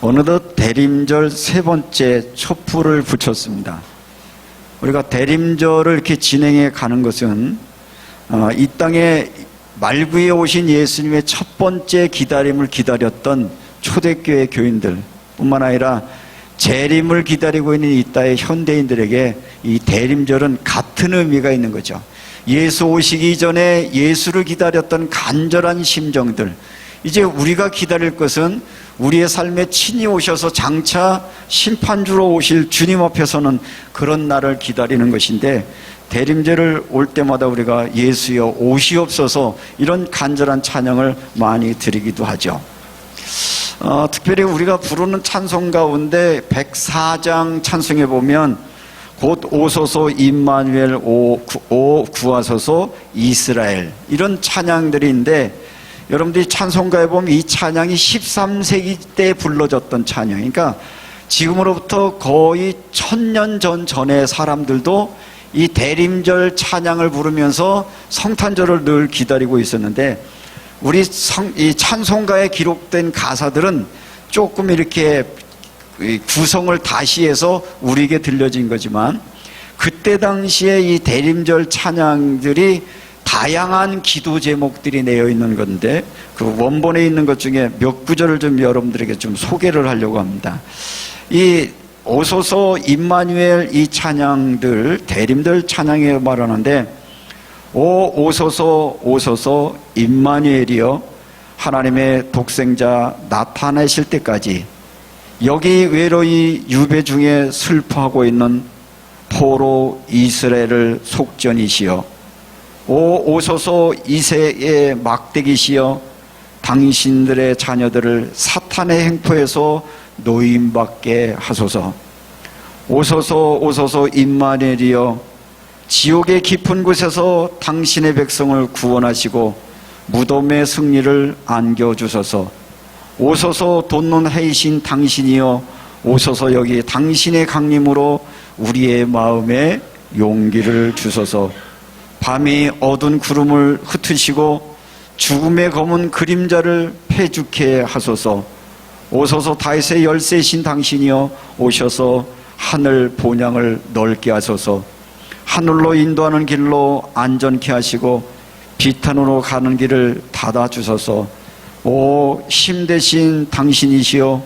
어느덧 대림절 세 번째 촛불을 붙였습니다. 우리가 대림절을 이렇게 진행해 가는 것은 이 땅에 말구에 오신 예수님의 첫 번째 기다림을 기다렸던 초대교회 교인들 뿐만 아니라 재림을 기다리고 있는 이 땅의 현대인들에게 이 대림절은 같은 의미가 있는 거죠. 예수 오시기 전에 예수를 기다렸던 간절한 심정들, 이제 우리가 기다릴 것은 우리의 삶에 친히 오셔서 장차 심판주로 오실 주님 앞에서는 그런 날을 기다리는 것인데, 대림절을 올 때마다 우리가 예수여 오시옵소서 이런 간절한 찬양을 많이 드리기도 하죠. 특별히 우리가 부르는 찬송 가운데 104장 찬송에 보면 곧 오소서 임마누엘 오 구하소서 이스라엘, 이런 찬양들이 있는데, 여러분들이 찬송가에 보면 이 찬양이 13세기 때 불러졌던 찬양, 그러니까 지금으로부터 거의 1000년 전의 사람들도 이 대림절 찬양을 부르면서 성탄절을 늘 기다리고 있었는데, 우리 이 찬송가에 기록된 가사들은 조금 이렇게 구성을 다시 해서 우리에게 들려진 거지만, 그때 당시에 이 대림절 찬양들이 다양한 기도 제목들이 내어 있는 건데, 그 원본에 있는 것 중에 몇 구절을 좀 여러분들에게 좀 소개를 하려고 합니다. 이 오소서 임마누엘 이 찬양들, 대림절 찬양에 말하는데, 오 오소서 오소서 임마누엘이여 하나님의 독생자 나타내실 때까지 여기 외로이 유배 중에 슬퍼하고 있는 포로 이스라엘을 속전이시여, 오 오소서 이새의 막대기시여 당신들의 자녀들을 사탄의 행포에서 노임받게 하소서. 오소서 오소서 임마누엘이여 지옥의 깊은 곳에서 당신의 백성을 구원하시고 무덤의 승리를 안겨주소서. 오소서 돋는 해이신 당신이여 오소서 여기 당신의 강림으로 우리의 마음에 용기를 주소서. 밤이 어두운 구름을 흩으시고 죽음의 검은 그림자를 패죽게 하소서. 오소서 다윗의 열쇠이신 당신이여 오셔서 하늘 본향을 넓게 하소서. 하늘로 인도하는 길로 안전케 하시고 비탄으로 가는 길을 닫아주소서. 오 힘대신 당신이시여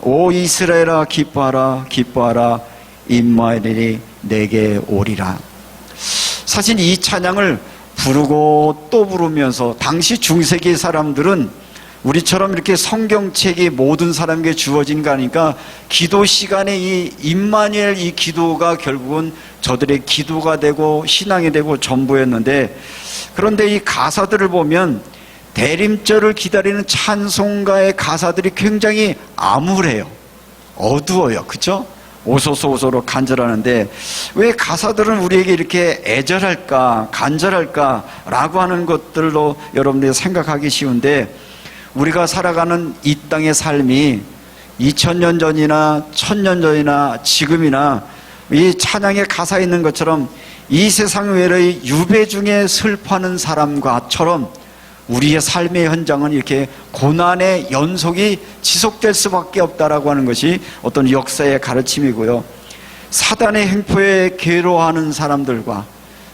오 이스라엘아 기뻐하라 기뻐하라 임마누엘이 내게 오리라. 사실 이 찬양을 부르고 또 부르면서 당시 중세기 사람들은 우리처럼 이렇게 성경책이 모든 사람에게 주어진 거 아니까 기도 시간에 이 임마누엘 이 기도가 결국은 저들의 기도가 되고 신앙이 되고 전부였는데, 그런데 이 가사들을 보면 대림절을 기다리는 찬송가의 가사들이 굉장히 암울해요. 어두워요. 그렇죠? 오소서 오소로 간절하는데 왜 가사들은 우리에게 이렇게 애절할까 간절할까 라고 하는 것들로 여러분들이 생각하기 쉬운데, 우리가 살아가는 이 땅의 삶이 2000년 전이나 1000년 전이나 지금이나 이 찬양의 가사에 있는 것처럼 이 세상 외로이 유배 중에 슬퍼하는 사람과처럼 우리의 삶의 현장은 이렇게 고난의 연속이 지속될 수밖에 없다라고 하는 것이 어떤 역사의 가르침이고요. 사단의 행포에 괴로워하는 사람들과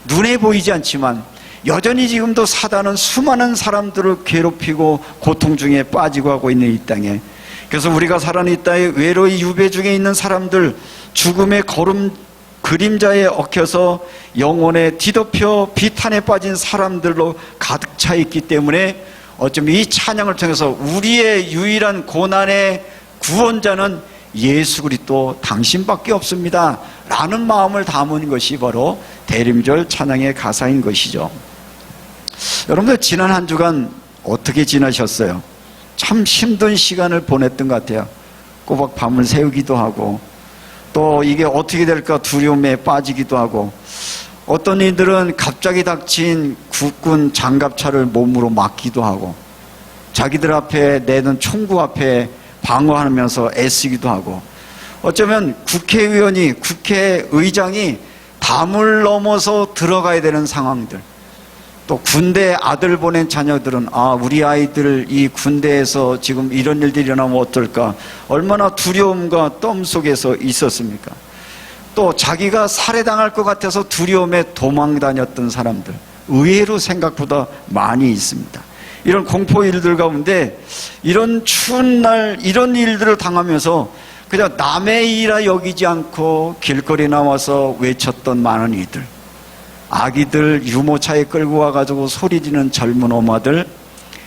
눈에 보이지 않지만 여전히 지금도 사단은 수많은 사람들을 괴롭히고 고통 중에 빠지고 하고 있는 이 땅에, 그래서 우리가 살아가는 이 땅에 외로이 유배 중에 있는 사람들, 죽음의 그림자에 얽혀서 영혼에 뒤덮여 비탄에 빠진 사람들로 가득 차 있기 때문에 어쩌면 이 찬양을 통해서 우리의 유일한 고난의 구원자는 예수 그리스도 당신밖에 없습니다 라는 마음을 담은 것이 바로 대림절 찬양의 가사인 것이죠. 여러분들 지난 한 주간 어떻게 지나셨어요? 참 힘든 시간을 보냈던 것 같아요. 꼬박 밤을 새우기도 하고 또 이게 어떻게 될까 두려움에 빠지기도 하고, 어떤 이들은 갑자기 닥친 국군 장갑차를 몸으로 막기도 하고 자기들 앞에 내는 총구 앞에 방어하면서 애쓰기도 하고, 어쩌면 국회의장이 담을 넘어서 들어가야 되는 상황들, 또 군대 아들 보낸 자녀들은 우리 아이들 이 군대에서 지금 이런 일들이 일어나면 어떨까, 얼마나 두려움과 똠 속에서 있었습니까? 또 자기가 살해당할 것 같아서 두려움에 도망 다녔던 사람들 의외로 생각보다 많이 있습니다. 이런 공포 일들 가운데 이런 추운 날 이런 일들을 당하면서 그냥 남의 일이라 여기지 않고 길거리 나와서 외쳤던 많은 이들, 아기들 유모차에 끌고 와가지고 소리지는 젊은 엄마들,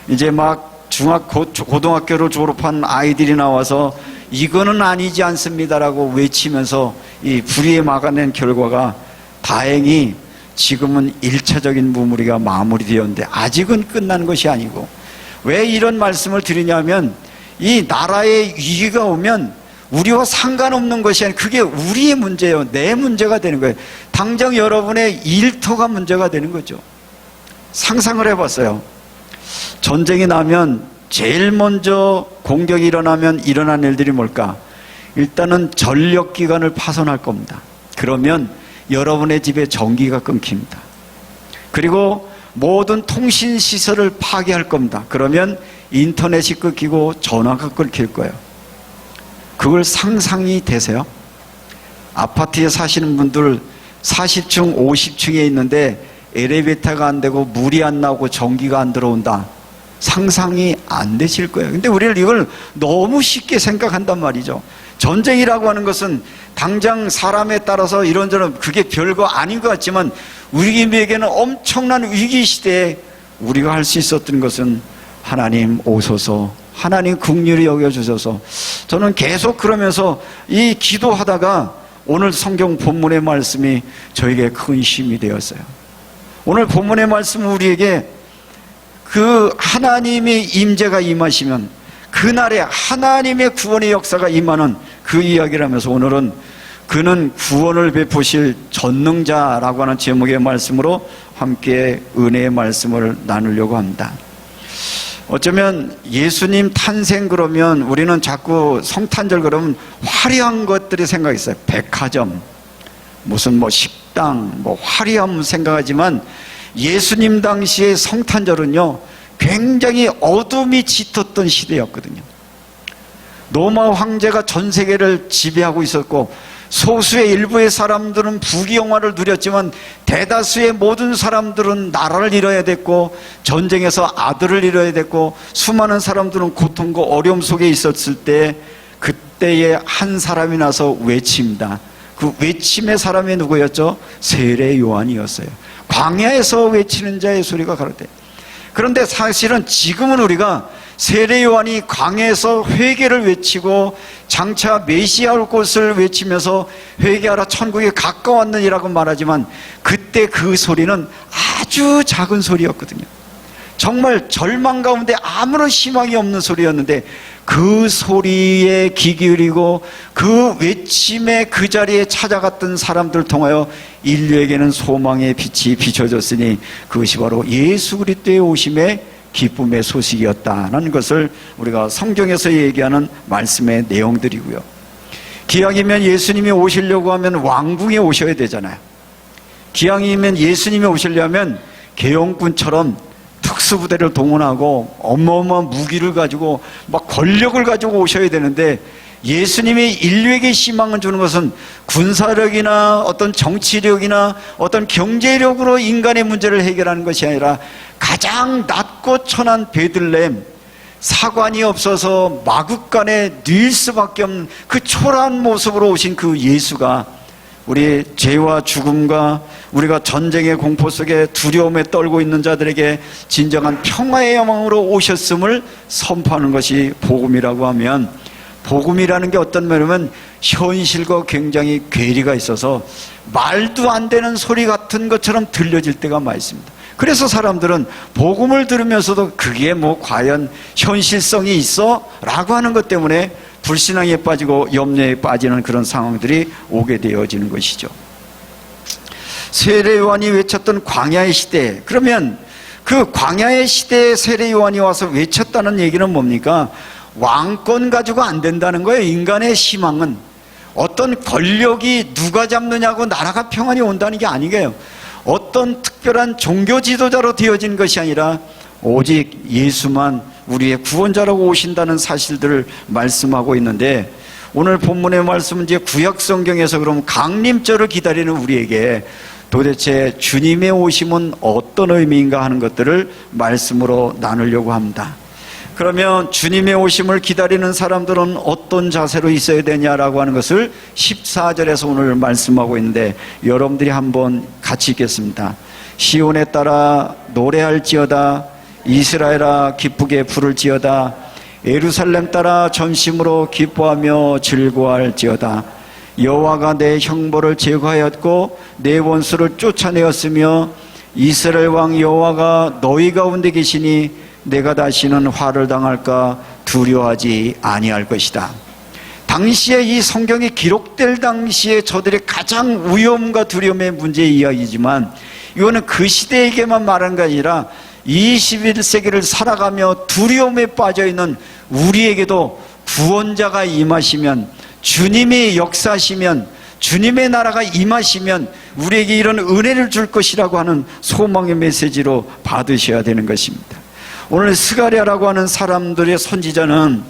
이제 막 고등학교를 졸업한 아이들이 나와서 이거는 아니지 않습니다라고 외치면서 이 불의에 막아낸 결과가 다행히 지금은 1차적인 무무리가 마무리되었는데 아직은 끝난 것이 아니고, 왜 이런 말씀을 드리냐면 이 나라에 위기가 오면 우리와 상관없는 것이 아니라 그게 우리의 문제예요. 내 문제가 되는 거예요. 당장 여러분의 일터가 문제가 되는 거죠. 상상을 해봤어요. 전쟁이 나면 제일 먼저 공격이 일어나면 일어난 일들이 뭘까? 일단은 전력기관을 파손할 겁니다. 그러면 여러분의 집에 전기가 끊깁니다. 그리고 모든 통신시설을 파괴할 겁니다. 그러면 인터넷이 끊기고 전화가 끊길 거예요. 그걸 상상이 되세요? 아파트에 사시는 분들 40층, 50층에 있는데 엘리베이터가 안 되고 물이 안 나오고 전기가 안 들어온다. 상상이 안 되실 거예요. 근데 우리는 이걸 너무 쉽게 생각한단 말이죠. 전쟁이라고 하는 것은 당장 사람에 따라서 이런저런 그게 별거 아닌 것 같지만 우리에게는 엄청난 위기 시대에 우리가 할 수 있었던 것은 하나님 오소서, 하나님 긍휼히 여겨주셔서, 저는 계속 그러면서 이 기도하다가 오늘 성경 본문의 말씀이 저에게 큰 힘이 되었어요. 오늘 본문의 말씀은 우리에게 그 하나님의 임재가 임하시면 그날에 하나님의 구원의 역사가 임하는 그 이야기를 하면서 오늘은 그는 구원을 베푸실 전능자라고 하는 제목의 말씀으로 함께 은혜의 말씀을 나누려고 합니다. 어쩌면 예수님 탄생 그러면 우리는 자꾸 성탄절 그러면 화려한 것들이 생각했어요. 백화점, 무슨 식당, 화려함 생각하지만 예수님 당시의 성탄절은요 굉장히 어둠이 짙었던 시대였거든요. 로마 황제가 전 세계를 지배하고 있었고 소수의 일부의 사람들은 부귀영화를 누렸지만 대다수의 모든 사람들은 나라를 잃어야 됐고 전쟁에서 아들을 잃어야 됐고 수많은 사람들은 고통과 어려움 속에 있었을 때 그때에 한 사람이 나서 외칩니다. 그 외침의 사람이 누구였죠? 세례 요한이었어요. 광야에서 외치는 자의 소리가 가로되. 그런데 사실은 지금은 우리가 세례 요한이 광야에서 회개를 외치고 장차 메시아 올 것을 외치면서 회개하라 천국에 가까웠느니라고 말하지만 그때 그 소리는 아주 작은 소리였거든요. 정말 절망 가운데 아무런 희망이 없는 소리였는데 그 소리에 귀 기울이고 그 외침에 그 자리에 찾아갔던 사람들을 통하여 인류에게는 소망의 빛이 비춰졌으니 그것이 바로 예수 그리스도의 오심의 기쁨의 소식이었다는 것을 우리가 성경에서 얘기하는 말씀의 내용들이고요. 기왕이면 예수님이 오시려고 하면 왕궁에 오셔야 되잖아요. 기왕이면 예수님이 오시려면 계엄군처럼 특수부대를 동원하고 어마어마한 무기를 가지고 막 권력을 가지고 오셔야 되는데 예수님이 인류에게 희망을 주는 것은 군사력이나 어떤 정치력이나 어떤 경제력으로 인간의 문제를 해결하는 것이 아니라 가장 낮고 천한 베들레헴, 사관이 없어서 마구간에 누일 수밖에 없는 그 초라한 모습으로 오신 그 예수가 우리 죄와 죽음과 우리가 전쟁의 공포 속에 두려움에 떨고 있는 자들에게 진정한 평화의 영광으로 오셨음을 선포하는 것이 복음이라고 하면, 복음이라는 게 어떤 말이면 현실과 굉장히 괴리가 있어서 말도 안 되는 소리 같은 것처럼 들려질 때가 많이 있습니다. 그래서 사람들은 복음을 들으면서도 그게 과연 현실성이 있어? 라고 하는 것 때문에 불신앙에 빠지고 염려에 빠지는 그런 상황들이 오게 되어지는 것이죠. 세례 요한이 외쳤던 광야의 시대, 그러면 그 광야의 시대에 세례 요한이 와서 외쳤다는 얘기는 뭡니까? 왕권 가지고 안 된다는 거예요. 인간의 희망은 어떤 권력이 누가 잡느냐고 나라가 평안이 온다는 게 아니에요. 어떤 특별한 종교 지도자로 되어진 것이 아니라 오직 예수만 우리의 구원자라고 오신다는 사실들을 말씀하고 있는데, 오늘 본문의 말씀은 이제 구약 성경에서 그럼 강림절을 기다리는 우리에게 도대체 주님의 오심은 어떤 의미인가 하는 것들을 말씀으로 나누려고 합니다. 그러면 주님의 오심을 기다리는 사람들은 어떤 자세로 있어야 되냐라고 하는 것을 14절에서 오늘 말씀하고 있는데, 여러분들이 한번 같이 읽겠습니다. 시온에 따라 노래할지어다, 이스라엘아 기쁘게 부를지어다, 예루살렘 따라 전심으로 기뻐하며 즐거워할지어다. 여호와가 내 형벌을 제거하였고 내 원수를 쫓아내었으며 이스라엘 왕 여호와가 너희 가운데 계시니 내가 다시는 화를 당할까 두려워하지 아니할 것이다. 당시에 이 성경이 기록될 당시에 저들의 가장 위험과 두려움의 문제의 이야기지만, 이거는 그 시대에게만 말하는 게 아니라 21세기를 살아가며 두려움에 빠져있는 우리에게도 구원자가 임하시면, 주님이 역사하시면, 주님의 나라가 임하시면 우리에게 이런 은혜를 줄 것이라고 하는 소망의 메시지로 받으셔야 되는 것입니다. 오늘 스가랴라고 하는 사람들의 선지자는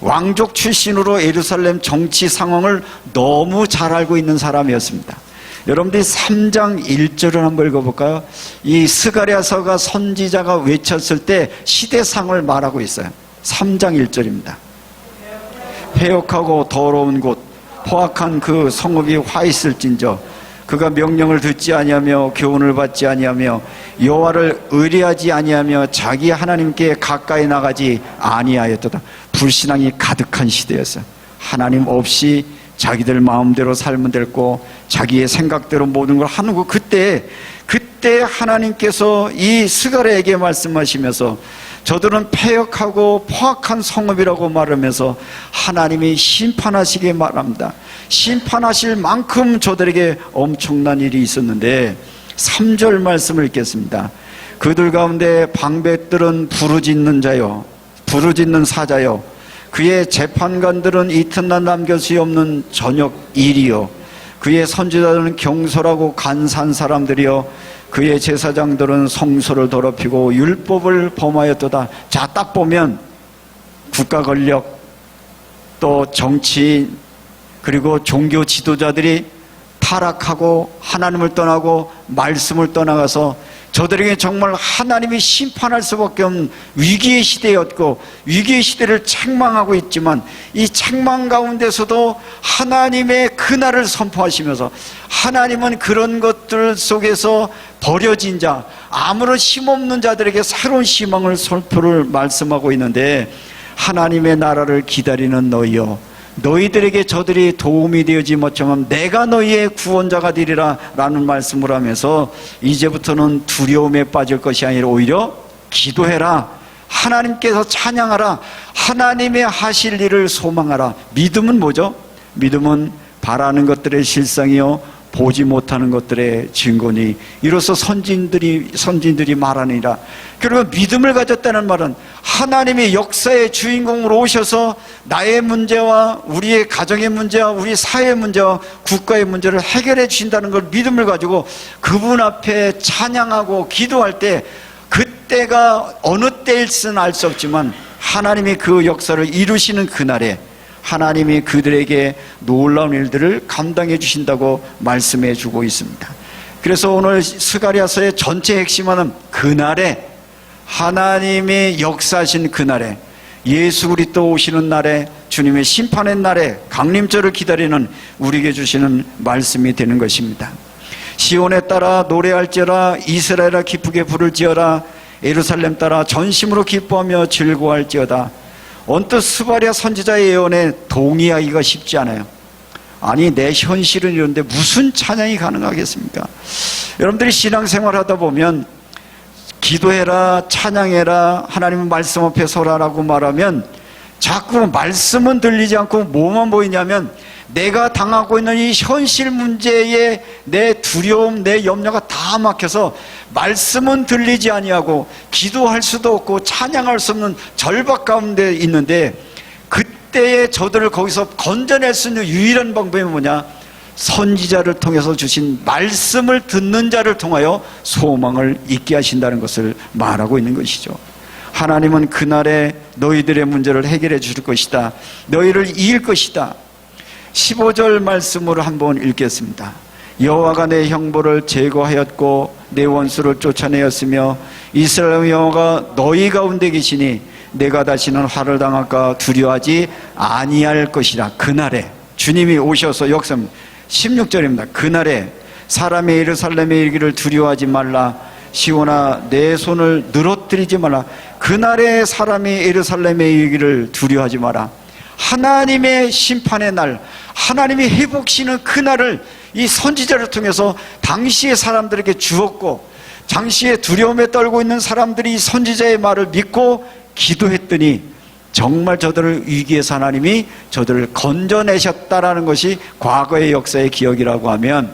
왕족 출신으로 예루살렘 정치 상황을 너무 잘 알고 있는 사람이었습니다. 여러분들이 3장 1절을 한번 읽어볼까요? 이 스가랴서가 선지자가 외쳤을 때 시대상을 말하고 있어요. 3장 1절입니다. 패역하고 더러운 곳, 포악한 그 성읍이 화 있을진저, 그가 명령을 듣지 아니하며 교훈을 받지 아니하며 여호와를 의뢰하지 아니하며 자기 하나님께 가까이 나가지 아니하였도다. 불신앙이 가득한 시대였어요. 하나님 없이 자기들 마음대로 살면 됐고 자기의 생각대로 모든 걸 하는 거, 그때 하나님께서 이 스가랴에게 말씀하시면서 저들은 패역하고 포악한 성읍이라고 말하면서 하나님이 심판하시게 말합니다. 심판하실 만큼 저들에게 엄청난 일이 있었는데 3절 말씀을 읽겠습니다. 그들 가운데 방백들은 부르짖는 자요, 부르짖는 사자요, 그의 재판관들은 이튿날 남길 수 없는 저녁 일이요, 그의 선지자들은 경솔하고 간사한 사람들이요, 그의 제사장들은 성소를 더럽히고 율법을 범하였도다. 자, 딱 보면 국가 권력, 또 정치인, 그리고 종교 지도자들이 타락하고 하나님을 떠나고 말씀을 떠나가서 저들에게 정말 하나님이 심판할 수밖에 없는 위기의 시대였고, 위기의 시대를 책망하고 있지만 이 책망 가운데서도 하나님의 그날을 선포하시면서, 하나님은 그런 것들 속에서 버려진 자, 아무런 힘없는 자들에게 새로운 희망을 선포를 말씀하고 있는데, 하나님의 나라를 기다리는 너희여, 너희들에게 저들이 도움이 되어지 못하면 내가 너희의 구원자가 되리라 라는 말씀을 하면서, 이제부터는 두려움에 빠질 것이 아니라 오히려 기도해라, 하나님께서 찬양하라, 하나님의 하실 일을 소망하라. 믿음은 뭐죠? 믿음은 바라는 것들의 실상이요 보지 못하는 것들의 증거니 이로써 선진들이 말하니라. 그리고 믿음을 가졌다는 말은 하나님이 역사의 주인공으로 오셔서 나의 문제와 우리의 가정의 문제와 우리 사회의 문제와 국가의 문제를 해결해 주신다는 걸 믿음을 가지고 그분 앞에 찬양하고 기도할 때, 그때가 어느 때일지는 알 수 없지만 하나님이 그 역사를 이루시는 그날에 하나님이 그들에게 놀라운 일들을 감당해 주신다고 말씀해 주고 있습니다. 그래서 오늘 스가랴서의 전체 핵심은 그날에, 하나님이 역사하신 그날에, 예수 그리스도 오시는 날에, 주님의 심판의 날에 강림절을 기다리는 우리에게 주시는 말씀이 되는 것입니다. 시온에 따라 노래할지어다, 이스라엘아 기쁘게 부를지어다, 예루살렘 따라 전심으로 기뻐하며 즐거워할지어다. 언뜻 스가랴 선지자의 예언에 동의하기가 쉽지 않아요. 아니, 내 현실은 이런데 무슨 찬양이 가능하겠습니까? 여러분들이 신앙생활 하다 보면 기도해라, 찬양해라, 하나님 말씀 앞에 서라라고 말하면 자꾸 말씀은 들리지 않고 뭐만 보이냐면 내가 당하고 있는 이 현실 문제에 내 두려움, 내 염려가 다 막혀서 말씀은 들리지 아니하고 기도할 수도 없고 찬양할 수 없는 절박 가운데 있는데, 그때에 저들을 거기서 건져낼 수 있는 유일한 방법이 뭐냐? 선지자를 통해서 주신 말씀을 듣는 자를 통하여 소망을 있게 하신다는 것을 말하고 있는 것이죠. 하나님은 그날에 너희들의 문제를 해결해 주실 것이다. 너희를 이길 것이다. 15절 말씀으로 한번 읽겠습니다. 여호와가 내 형벌을 제거하였고 내 원수를 쫓아내었으며 이스라엘 여호와가 너희 가운데 계시니 내가 다시는 화를 당할까 두려워하지 아니할 것이라. 그날에 주님이 오셔서 역사합니다. 16절입니다. 그날에 사람의 예루살렘에 이르기를 두려워하지 말라. 시온아 내 손을 늘어뜨리지 말라. 그날에 사람이 예루살렘에 이르기를 두려워하지 마라. 하나님의 심판의 날, 하나님이 회복시는 그날을 이 선지자를 통해서 당시의 사람들에게 주었고, 당시에 두려움에 떨고 있는 사람들이 이 선지자의 말을 믿고 기도했더니 정말 저들을 위기에서 하나님이 저들을 건져내셨다라는 것이 과거의 역사의 기억이라고 하면,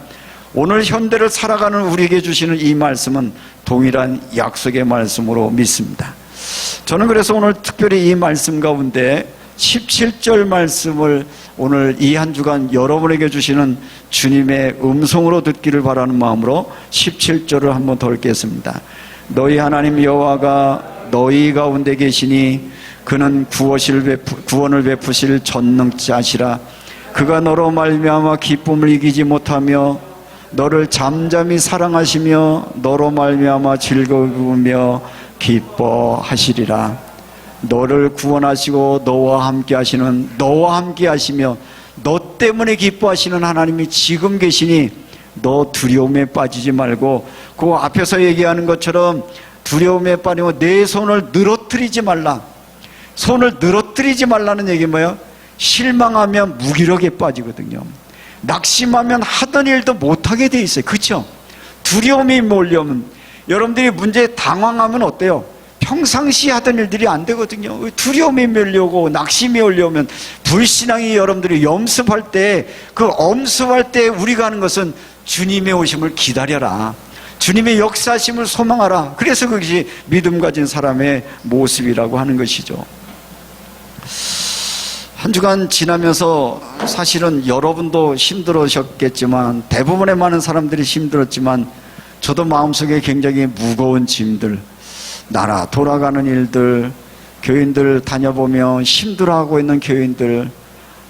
오늘 현대를 살아가는 우리에게 주시는 이 말씀은 동일한 약속의 말씀으로 믿습니다. 저는 그래서 오늘 특별히 이 말씀 가운데 17절 말씀을 오늘 이 한 주간 여러분에게 주시는 주님의 음성으로 듣기를 바라는 마음으로 17절을 한번 더 읽겠습니다. 너희 하나님 여호와가 너희 가운데 계시니 그는 구원을 베푸실 전능자시라. 그가 너로 말미암아 기쁨을 이기지 못하며 너를 잠잠히 사랑하시며 너로 말미암아 즐거우며 기뻐하시리라. 너를 구원하시고 너와 함께 하시는, 너와 함께 하시며 너 때문에 기뻐하시는 하나님이 지금 계시니 너 두려움에 빠지지 말고, 그 앞에서 얘기하는 것처럼 두려움에 빠지고 내 손을 늘어뜨리지 말라. 손을 늘어뜨리지 말라는 얘기 뭐예요? 실망하면 무기력에 빠지거든요. 낙심하면 하던 일도 못하게 돼 있어요. 그렇죠? 두려움이 몰려오면, 여러분들이 문제에 당황하면 어때요? 평상시 하던 일들이 안 되거든요. 두려움이 밀려오고 낙심이 올려오면, 불신앙이 여러분들이 염습할 때, 그 엄습할 때 우리가 하는 것은 주님의 오심을 기다려라, 주님의 역사심을 소망하라. 그래서 그것이 믿음 가진 사람의 모습이라고 하는 것이죠. 한 주간 지나면서 사실은 여러분도 힘들으셨겠지만, 대부분의 많은 사람들이 힘들었지만, 저도 마음속에 굉장히 무거운 짐들, 나라 돌아가는 일들, 교인들 다녀보면 힘들어하고 있는 교인들,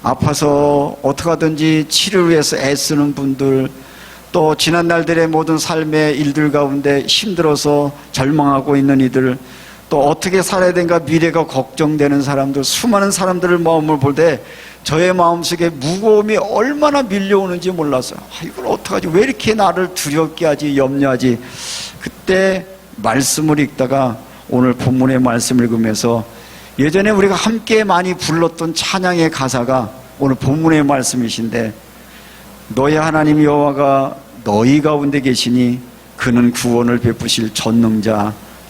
아파서 어떻게 하든지 치료를 위해서 애쓰는 분들, 또 지난 날들의 모든 삶의 일들 가운데 힘들어서 절망하고 있는 이들, 또 어떻게 살아야 되는가 미래가 걱정되는 사람들, 수많은 사람들의 마음을 볼 때 저의 마음속에 무거움이 얼마나 밀려오는지 몰라서, 이걸 어떡하지, 왜 이렇게 나를 두렵게 하지, 염려하지. 그때 말씀을 읽다가 오늘 본문의 말씀을 읽으면서 예전에 우리가 함께 많이 불렀던 찬양의 가사가 오늘 본문의 말씀이신데, 너희 하나님 여호와가 너희 가운데 계시니 그는 구원을 베푸실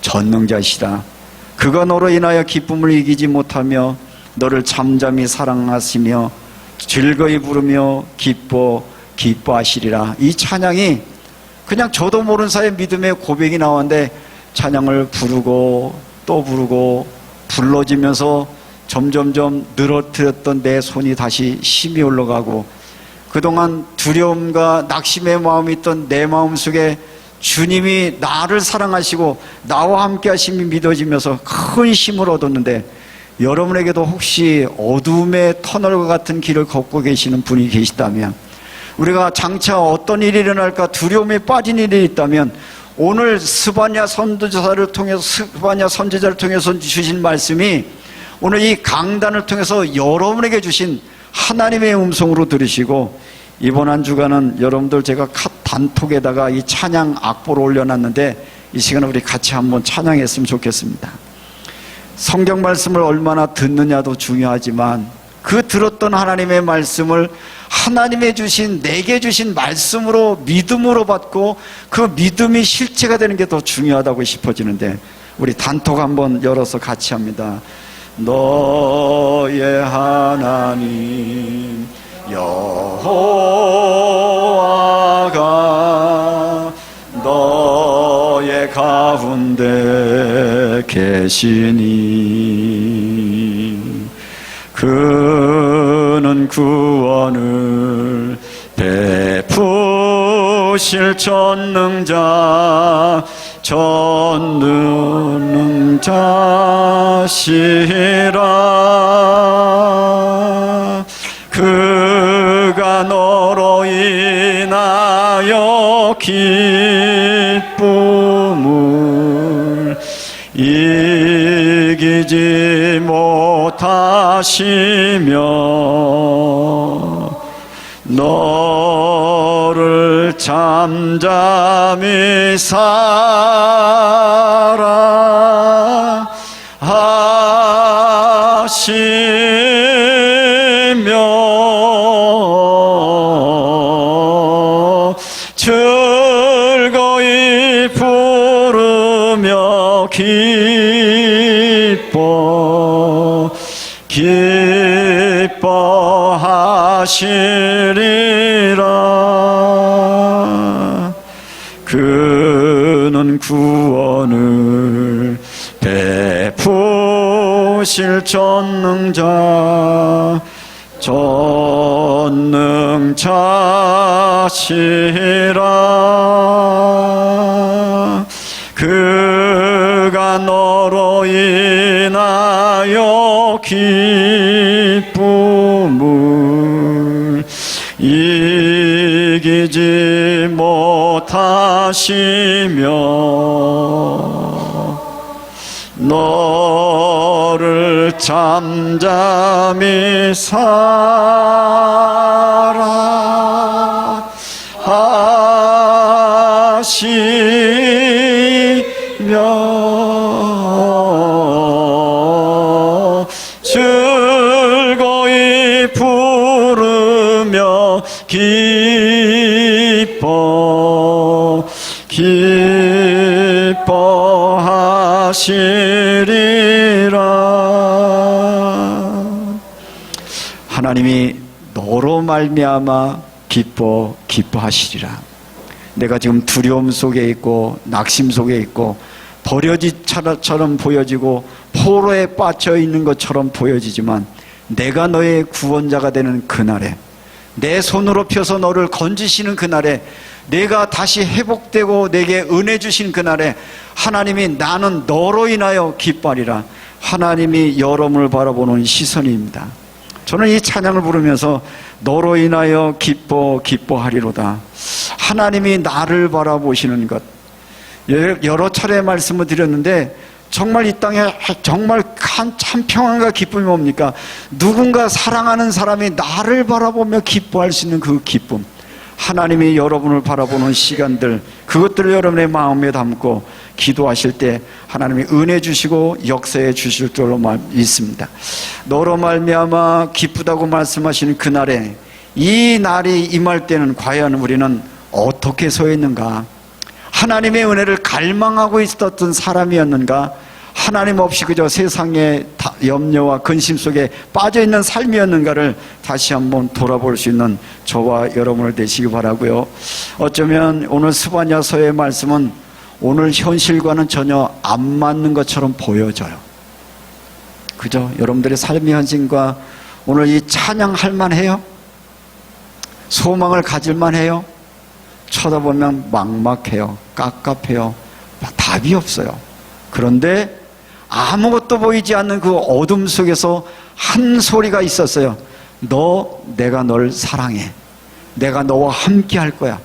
전능자시다. 그가 너로 인하여 기쁨을 이기지 못하며 너를 잠잠히 사랑하시며 즐거이 부르며 기뻐하시리라. 이 찬양이 그냥 저도 모르는 사이에 믿음의 고백이 나왔는데, 찬양을 부르고 또 부르고 불러지면서 점점점 늘어뜨렸던 내 손이 다시 힘이 올라가고, 그동안 두려움과 낙심의 마음이 있던 내 마음속에 주님이 나를 사랑하시고 나와 함께 하심이 믿어지면서 큰 힘을 얻었는데, 여러분에게도 혹시 어둠의 터널과 같은 길을 걷고 계시는 분이 계시다면, 우리가 장차 어떤 일이 일어날까 두려움에 빠진 일이 있다면, 오늘 스바냐 선지자를 통해서 주신 말씀이 오늘 이 강단을 통해서 여러분에게 주신 하나님의 음성으로 들으시고, 이번 한 주간은 여러분들 제가 단톡에다가 이 찬양 악보를 올려놨는데, 이 시간에 우리 같이 한번 찬양했으면 좋겠습니다. 성경 말씀을 얼마나 듣느냐도 중요하지만, 그 들었던 하나님의 말씀을 하나님의 주신, 내게 주신 말씀으로 믿음으로 받고 그 믿음이 실체가 되는 게 더 중요하다고 싶어지는데, 우리 단톡 한번 열어서 같이 합니다. 너의 하나님 여호와가 너의 가운데 계시니 그는 구원을 베푸실 전능자시라. 그가 너로 인하여 기쁨을 이기지 못하시며 너를 잠잠히 사랑하시며 즐거이 부르며 기뻐하시리라. 그는 구원을 베푸실 전능자시라. 그가 너로 인하여 기쁨을 이기지 못하시며 너를 잠잠히 사랑하시며 즐거이 부르며 기뻐하시리라. 하나님이 너로 말미암아 기뻐하시리라. 내가 지금 두려움 속에 있고 낙심 속에 있고 버려진 차처럼 보여지고 포로에 빠져 있는 것처럼 보여지지만 내가 너의 구원자가 되는 그날에, 내 손으로 펴서 너를 건지시는 그날에, 내가 다시 회복되고 내게 은혜 주신 그날에 하나님이 나는 너로 인하여 기뻐하리라. 하나님이 여러분을 바라보는 시선입니다. 저는 이 찬양을 부르면서 너로 인하여 기뻐하리로다. 하나님이 나를 바라보시는 것, 여러 차례 말씀을 드렸는데 정말 이 땅에 정말 참 평안과 기쁨이 뭡니까? 누군가 사랑하는 사람이 나를 바라보며 기뻐할 수 있는 그 기쁨, 하나님이 여러분을 바라보는 시간들, 그것들을 여러분의 마음에 담고 기도하실 때 하나님이 은혜 주시고 역사해 주실 줄로 믿습니다. 너로 말미암아 기쁘다고 말씀하시는 그날에, 이 날이 임할 때는 과연 우리는 어떻게 서 있는가? 하나님의 은혜를 갈망하고 있었던 사람이었는가? 하나님 없이 그저 세상의 염려와 근심 속에 빠져있는 삶이었는가를 다시 한번 돌아볼 수 있는 저와 여러분을 되시기 바라고요. 어쩌면 오늘 스바냐서의 말씀은 오늘 현실과는 전혀 안 맞는 것처럼 보여져요. 그죠? 여러분들의 삶의 현실과 오늘 이 찬양할 만해요? 소망을 가질 만해요? 쳐다보면 막막해요. 깝깝해요. 답이 없어요. 그런데 아무것도 보이지 않는 그 어둠 속에서 한 소리가 있었어요. 내가 널 사랑해. 내가 너와 함께 할 거야.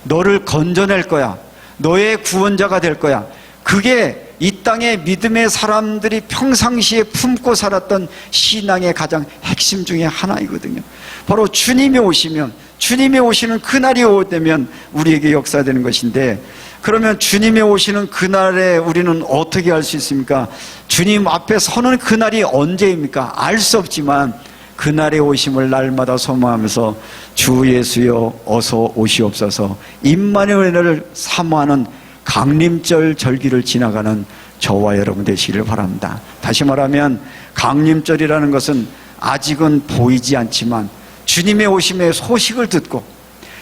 너를 건져낼 거야. 너의 구원자가 될 거야. 그게 이 땅의 믿음의 사람들이 평상시에 품고 살았던 신앙의 가장 핵심 중에 하나이거든요. 바로 주님이 오시면, 주님이 오시는 그날이 오되면 우리에게 역사되는 것인데, 그러면 주님이 오시는 그날에 우리는 어떻게 할 수 있습니까? 주님 앞에 서는 그날이 언제입니까? 알 수 없지만 그날의 오심을 날마다 소망하면서 주 예수여 어서 오시옵소서, 임마누엘 은혜를 사모하는 강림절 절기를 지나가는 저와 여러분 되시기를 바랍니다. 다시 말하면 강림절이라는 것은 아직은 보이지 않지만 주님의 오심의 소식을 듣고,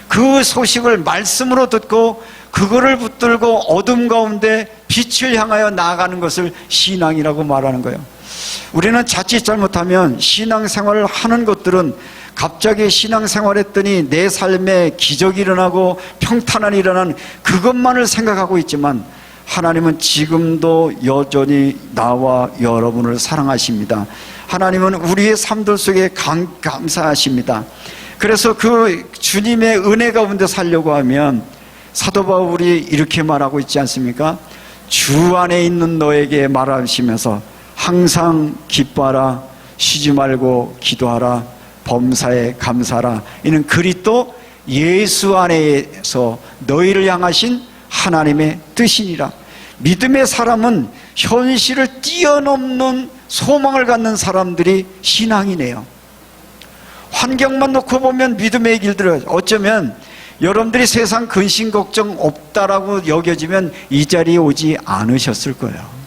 그 소식을 말씀으로 듣고 그거를 붙들고 어둠 가운데 빛을 향하여 나아가는 것을 신앙이라고 말하는 거예요. 우리는 자칫 잘못하면 신앙생활을 하는 것들은 갑자기 신앙생활했더니 내 삶에 기적이 일어나고 평탄한 일어나는 그것만을 생각하고 있지만 하나님은 지금도 여전히 나와 여러분을 사랑하십니다. 하나님은 우리의 삶들 속에 감사하십니다. 그래서 그 주님의 은혜 가운데 살려고 하면 사도 바울이 이렇게 말하고 있지 않습니까? 주 안에 있는 너에게 말하시면서 항상 기뻐하라, 쉬지 말고 기도하라, 범사에 감사하라. 이는 그리스도 예수 안에서 너희를 향하신 하나님의 뜻이니라. 믿음의 사람은 현실을 뛰어넘는 소망을 갖는 사람들이 신앙이네요. 환경만 놓고 보면 믿음의 길들을 어쩌면 여러분들이 세상 근심 걱정 없다라고 여겨지면 이 자리에 오지 않으셨을 거예요.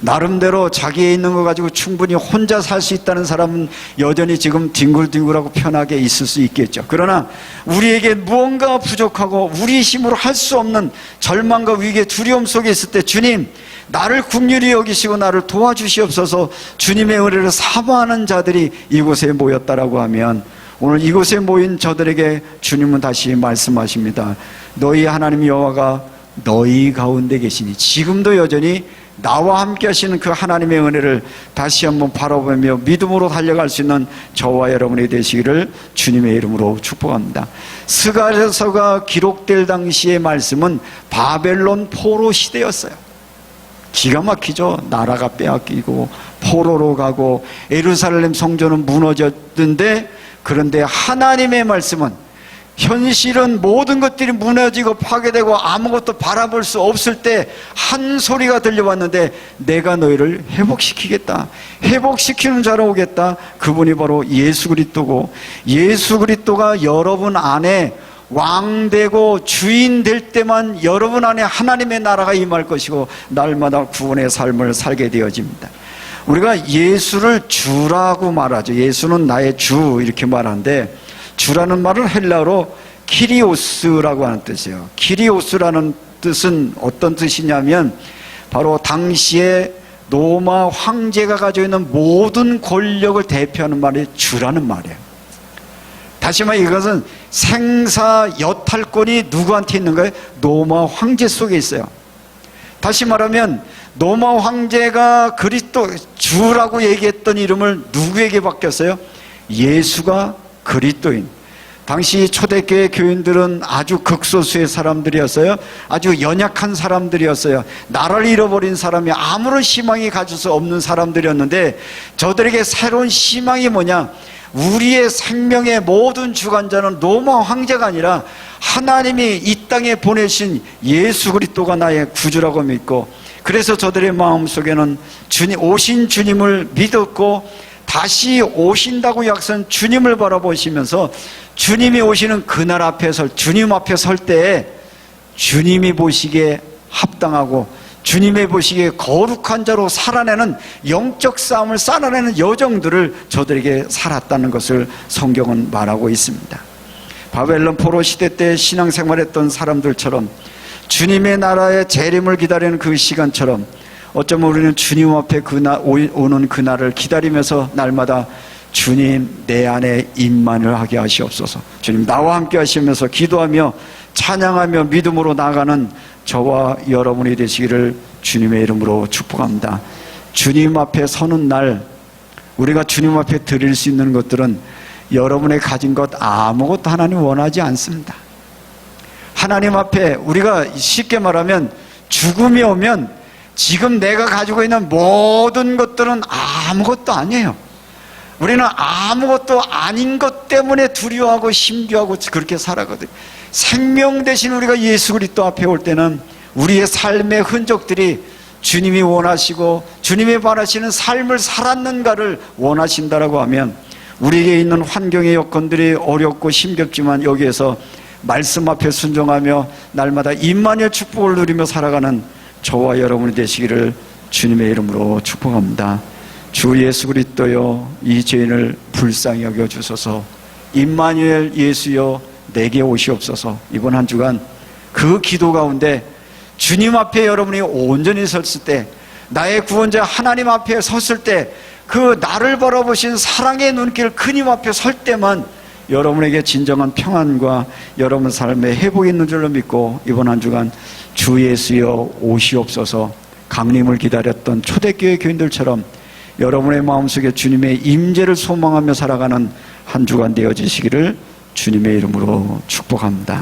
나름대로 자기에 있는 거 가지고 충분히 혼자 살 수 있다는 사람은 여전히 지금 뒹굴뒹굴하고 편하게 있을 수 있겠죠. 그러나 우리에게 무언가 부족하고 우리 힘으로 할 수 없는 절망과 위기의 두려움 속에 있을 때 주님 나를 긍휼히 여기시고 나를 도와주시옵소서 주님의 은혜를 사모하는 자들이 이곳에 모였다라고 하면 오늘 이곳에 모인 저들에게 주님은 다시 말씀하십니다. 너희 하나님 여호와가 너희 가운데 계시니 지금도 여전히 나와 함께 하시는 그 하나님의 은혜를 다시 한번 바라보며 믿음으로 달려갈 수 있는 저와 여러분이 되시기를 주님의 이름으로 축복합니다. 스가랴서가 기록될 당시의 말씀은 바벨론 포로 시대였어요. 기가 막히죠. 나라가 빼앗기고 포로로 가고 예루살렘 성전은 무너졌는데 그런데 하나님의 말씀은 현실은 모든 것들이 무너지고 파괴되고 아무것도 바라볼 수 없을 때 한 소리가 들려왔는데 내가 너희를 회복시키겠다. 회복시키는 자로 오겠다. 그분이 바로 예수 그리스도고 예수 그리스도가 여러분 안에 왕되고 주인 될 때만 여러분 안에 하나님의 나라가 임할 것이고 날마다 구원의 삶을 살게 되어집니다. 우리가 예수를 주라고 말하죠. 예수는 나의 주 이렇게 말하는데 주라는 말은 헬라어로 키리오스라고 하는 뜻이에요. 키리오스라는 뜻은 어떤 뜻이냐면 바로 당시에 로마 황제가 가지고 있는 모든 권력을 대표하는 말이 주라는 말이에요. 다시 말해 이것은 생사 여탈권이 누구한테 있는 거예요? 로마 황제 속에 있어요. 다시 말하면 로마 황제가 그리스도 주라고 얘기했던 이름을 누구에게 바뀌었어요? 예수가 그리스도인. 당시 초대교회 교인들은 아주 극소수의 사람들이었어요. 아주 연약한 사람들이었어요. 나라를 잃어버린 사람이 아무런 희망이 가질 수 없는 사람들이었는데 저들에게 새로운 희망이 뭐냐? 우리의 생명의 모든 주관자는 로마 황제가 아니라 하나님이 이 땅에 보내신 예수 그리스도가 나의 구주라고 믿고 그래서 저들의 마음속에는 오신 주님을 믿었고 다시 오신다고 약속한 주님을 바라보시면서 주님이 오시는 그날 앞에 주님 앞에 설 때에 주님이 보시기에 합당하고 주님이 보시기에 거룩한 자로 살아내는 영적 싸움을 살아내는 여정들을 저들에게 살았다는 것을 성경은 말하고 있습니다. 바벨론 포로 시대 때 신앙생활했던 사람들처럼 주님의 나라의 재림을 기다리는 그 시간처럼 어쩌면 우리는 주님 앞에 오는 그날을 기다리면서 날마다 주님 내 안에 임만을 하게 하시옵소서. 주님 나와 함께 하시면서 기도하며 찬양하며 믿음으로 나아가는 저와 여러분이 되시기를 주님의 이름으로 축복합니다. 주님 앞에 서는 날 우리가 주님 앞에 드릴 수 있는 것들은 여러분의 가진 것 아무것도 하나님 원하지 않습니다. 하나님 앞에 우리가 쉽게 말하면 죽음이 오면 지금 내가 가지고 있는 모든 것들은 아무것도 아니에요. 우리는 아무것도 아닌 것 때문에 두려워하고 심교하고 그렇게 살아거든요. 생명 대신 우리가 예수 그리스도 앞에 올 때는 우리의 삶의 흔적들이 주님이 원하시고 주님이 바라시는 삶을 살았는가를 원하신다라고 하면 우리에게 있는 환경의 여건들이 어렵고 힘겹지만 여기에서 말씀 앞에 순종하며 날마다 임마누엘 축복을 누리며 살아가는 저와 여러분이 되시기를 주님의 이름으로 축복합니다. 주 예수 그리스도여 이 죄인을 불쌍히 여겨주소서. 임마누엘 예수여 내게 오시옵소서. 이번 한 주간 그 기도 가운데 주님 앞에 여러분이 온전히 섰을 때 나의 구원자 하나님 앞에 섰을 때 그 나를 바라보신 사랑의 눈길 그님 앞에 설 때만 여러분에게 진정한 평안과 여러분 삶에 회복이 있는 줄로 믿고 이번 한 주간 주 예수여 오시옵소서 강림을 기다렸던 초대교회 교인들처럼 여러분의 마음속에 주님의 임재를 소망하며 살아가는 한 주간 되어지시기를 주님의 이름으로 축복합니다.